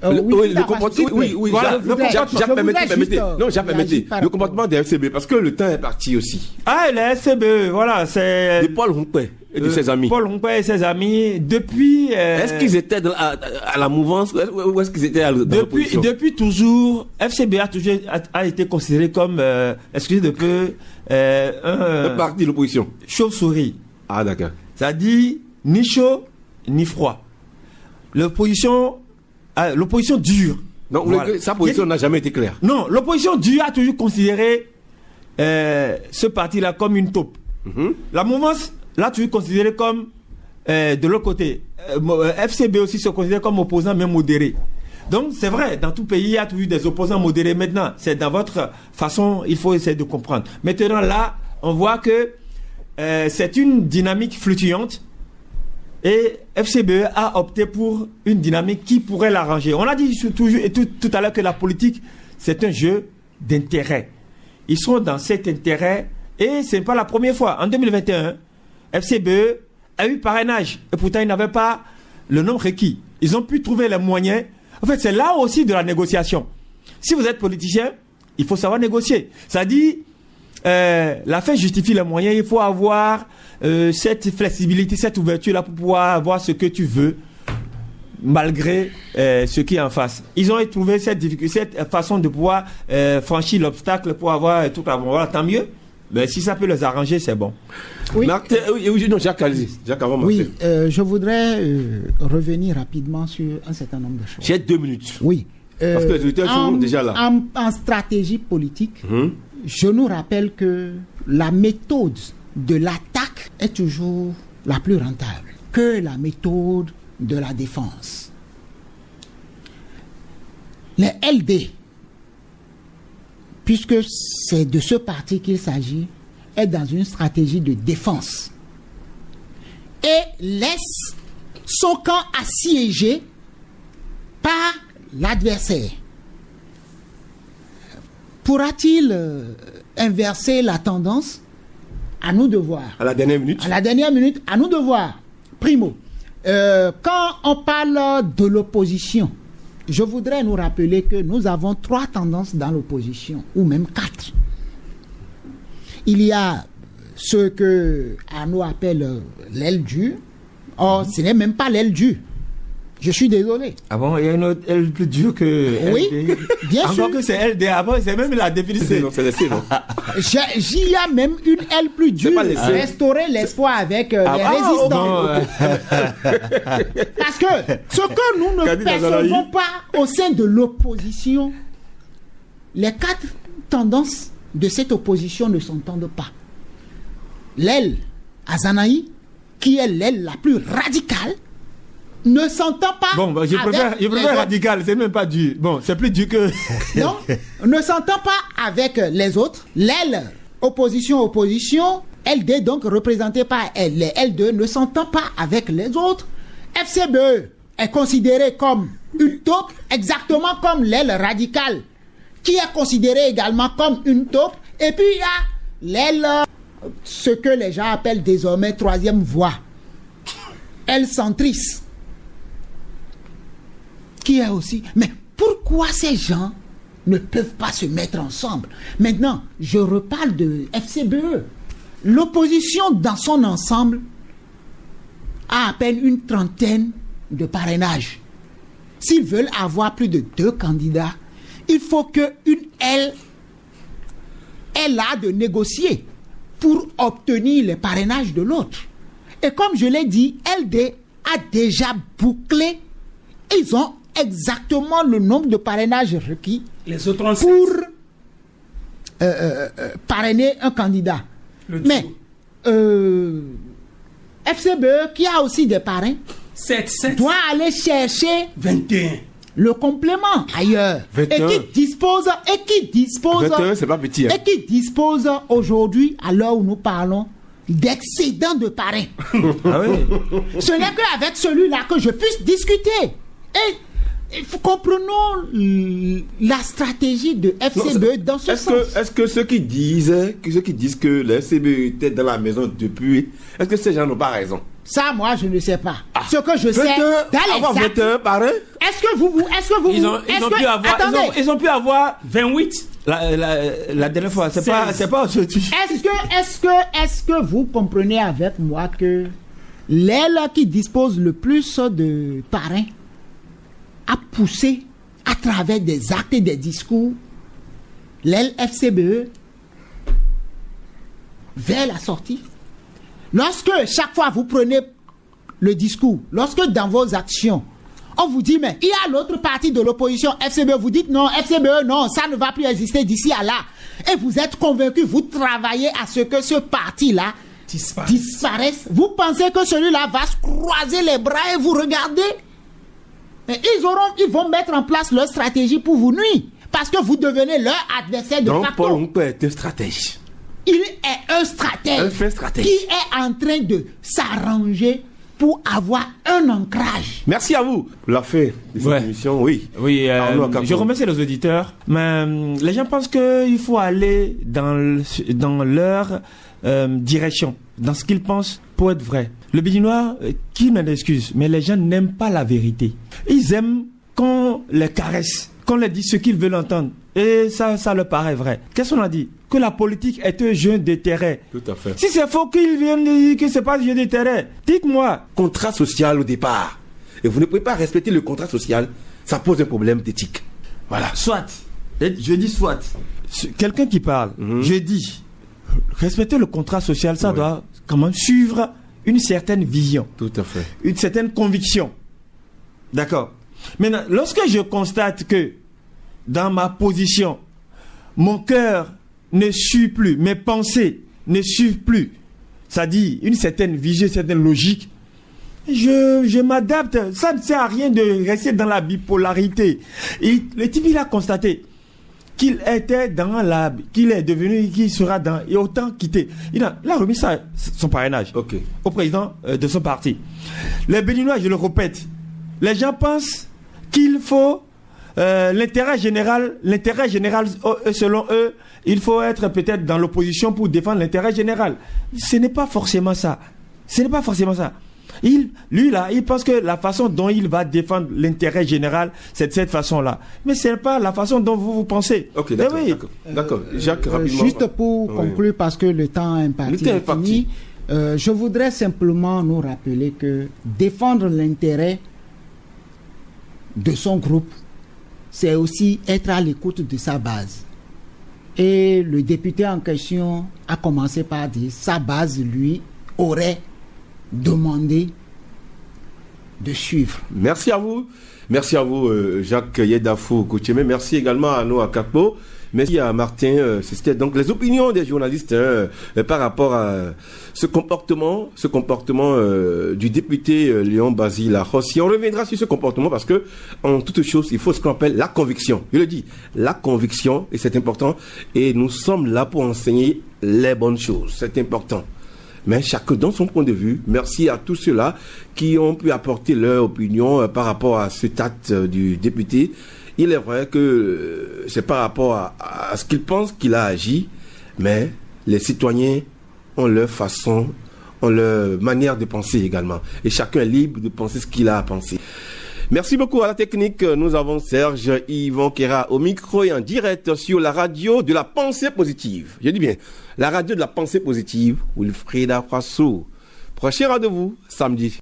Le comportement, voilà, le comportement des FCB, parce que le temps est parti aussi. Ah, les FCB, voilà, c'est... De Paul Hunkwe et de ses amis. Paul Hunkwe et ses amis, depuis... Est-ce qu'ils étaient à la mouvance, ou est-ce qu'ils étaient à l'opposition? Depuis toujours, FCB a été considéré comme, excusez de peu, un parti de l'opposition. Chauve-souris. Ah, d'accord. Ça dit ni chaud, ni froid. L'opposition dure. Donc, voilà. Sa position n'a jamais été claire. Non, l'opposition dure a toujours considéré ce parti-là comme une taupe. La mouvance l'a toujours considéré comme de l'autre côté. FCB aussi se considère comme opposant, mais modéré. Donc, c'est vrai, dans tout pays, il y a toujours des opposants modérés. Maintenant, c'est dans votre façon, il faut essayer de comprendre. Maintenant, là, on voit que c'est une dynamique fluctuante. Et FCBE a opté pour une dynamique qui pourrait l'arranger. On a dit tout à l'heure que la politique, c'est un jeu d'intérêt. Ils sont dans cet intérêt et ce n'est pas la première fois. En 2021, FCBE a eu parrainage et pourtant ils n'avaient pas le nombre requis. Ils ont pu trouver les moyens. En fait, c'est là aussi de la négociation. Si vous êtes politicien, il faut savoir négocier. Ça dit, la fin justifie les moyens. Il faut avoir cette flexibilité, cette ouverture-là pour pouvoir avoir ce que tu veux, malgré ce qui est en face. Ils ont trouvé cette difficulté, cette façon de pouvoir franchir l'obstacle pour avoir tout à voilà, tant mieux. Mais si ça peut les arranger, c'est bon. Oui, Jacques, avant oui, je voudrais revenir rapidement sur un certain nombre de choses. J'ai 2 minutes. Oui. Parce que les auditeurs sont déjà là. En stratégie politique, je nous rappelle que la méthode de l'attaque est toujours la plus rentable que la méthode de la défense. Les LD, puisque c'est de ce parti qu'il s'agit, est dans une stratégie de défense et laisse son camp assiégé par l'adversaire. Pourra-t-il inverser la tendance? À nous de voir. À la dernière minute. À la dernière minute, à nous de voir. Primo, quand on parle de l'opposition, je voudrais nous rappeler que nous avons 3 tendances dans l'opposition, ou même 4. Il y a ce que Arnaud appelle l'aile dure. Or, ce n'est même pas l'aile dure. Je suis désolé. Ah bon, il y a une autre aile plus dure que oui, LD. Bien sûr. Encore que c'est LD, avant, c'est même la définition. C'est laissé, non? Il y a même une aile plus dure. Restaurer l'espoir avec les résistants. Parce que ce que nous ne percevons pas au sein de l'opposition, les 4 tendances de cette opposition ne s'entendent pas. L'aile Azanaï, qui est l'aile la plus radicale, ne s'entend pas. Bon, je préfère radical, c'est même pas dur. Bon, c'est plus dur que. Non, ne s'entend pas avec les autres. L'aile opposition, LD donc représenté par les L2 ne s'entend pas avec les autres. FCBE est considéré comme une taupe, exactement comme l'aile radicale, qui est considérée également comme une taupe. Et puis il y a l'aile, ce que les gens appellent désormais 3e voie, l'aile centriste, qui est aussi... Mais pourquoi ces gens ne peuvent pas se mettre ensemble? Maintenant, je reparle de FCBE. L'opposition dans son ensemble a à peine une 30aine de parrainages. S'ils veulent avoir plus de 2 candidats, il faut qu'une aile ait l'art de négocier pour obtenir les parrainages de l'autre. Et comme je l'ai dit, LD a déjà bouclé. Ils ont exactement le nombre de parrainages requis les autres pour parrainer un candidat. Mais FCBE, qui a aussi des parrains, 7 doit aller chercher 21 le complément ailleurs. 21. Et qui dispose 21, c'est pas petit, hein. Et qui dispose aujourd'hui, à l'heure où nous parlons, d'excédent de parrains. Ah oui. Ce n'est qu'avec celui-là que je puisse discuter. comprenons la stratégie de FCBE dans ce sens. Est-ce que ceux qui disent que le FCBE était dans la maison depuis, est-ce que ces gens n'ont pas raison? Ça, moi, je ne sais pas. Ce que je sais, avoir 21 par an? Est-ce que vous... Ils ont pu avoir 28 la dernière fois. C'est pas aujourd'hui. Est-ce que vous comprenez avec moi que l'aile qui dispose le plus de parrains a poussé à travers des actes et des discours l'aile FCBE vers la sortie? Lorsque chaque fois vous prenez le discours, lorsque dans vos actions, on vous dit, mais il y a l'autre partie de l'opposition, FCBE, vous dites non, FCBE, non, ça ne va plus exister d'ici à là. Et vous êtes convaincu, vous travaillez à ce que ce parti-là disparaisse. Vous pensez que celui-là va se croiser les bras et vous regardez? Et ils vont mettre en place leur stratégie pour vous nuire. Parce que vous devenez leur adversaire de facto. Donc Paul Onkpo est un stratège. Il est un stratège qui est en train de s'arranger pour avoir un ancrage. Merci à vous. La fin de cette émission, oui. Oui, je remercie les auditeurs. Mais les gens pensent qu'il faut aller dans leur direction, dans ce qu'ils pensent pour être vrai. Le Béninois, qui m'en excuse, mais les gens n'aiment pas la vérité. Ils aiment qu'on les caresse, qu'on leur dise ce qu'ils veulent entendre. Et ça leur paraît vrai. Qu'est-ce qu'on a dit? Que la politique est un jeu d'intérêt. Tout à fait. Si c'est faux qu'ils viennent dire que c'est pas un jeu d'intérêt, dites-moi. Contrat social au départ. Et vous ne pouvez pas respecter le contrat social, ça pose un problème d'éthique. Voilà. Soit. Je dis soit. Quelqu'un qui parle, je dis, respecter le contrat social, ça doit quand même suivre une certaine vision. Tout à fait. Une certaine conviction. D'accord. Maintenant, lorsque je constate que dans ma position, mon cœur ne suit plus, mes pensées ne suivent plus, c'est-à-dire une certaine vision, une certaine logique, je m'adapte. Ça ne sert à rien de rester dans la bipolarité. Et le type, il a constaté qu'il était qu'il est devenu, qu'il sera dans, et autant quitter. Il a remis son parrainage au président de son parti. Les Béninois, je le répète, les gens pensent qu'il faut l'intérêt général, selon eux, il faut être peut-être dans l'opposition pour défendre l'intérêt général. Ce n'est pas forcément ça. Lui, il pense que la façon dont il va défendre l'intérêt général, c'est de cette façon-là. Mais ce n'est pas la façon dont vous pensez. Ok, d'accord. Jacques, rapidement. Juste pour conclure, parce que le temps imparti est fini, je voudrais simplement nous rappeler que défendre l'intérêt de son groupe, c'est aussi être à l'écoute de sa base. Et le député en question a commencé par dire sa base, lui, aurait demandé de suivre. Merci à vous, Jacques Yedafou Koutcheme. Merci également à Noah Kakpo. Merci à Martin. C'était donc les opinions des journalistes par rapport à ce comportement du député Léon Basile Arossi. On reviendra sur ce comportement parce que en toute chose, il faut ce qu'on appelle la conviction. Je le dis, la conviction, et c'est important. Et nous sommes là pour enseigner les bonnes choses. C'est important. Mais chacun dans son point de vue. Merci à tous ceux-là qui ont pu apporter leur opinion par rapport à cet acte du député. Il est vrai que c'est par rapport à ce qu'il pense qu'il a agi, mais les citoyens ont leur façon, ont leur manière de penser également. Et chacun est libre de penser ce qu'il a à penser. Merci beaucoup à la technique. Nous avons Serge Yvon Kera au micro et en direct sur la radio de la pensée positive. Je dis bien, la radio de la pensée positive, Wilfrida Kwassou. Prochain rendez-vous, samedi.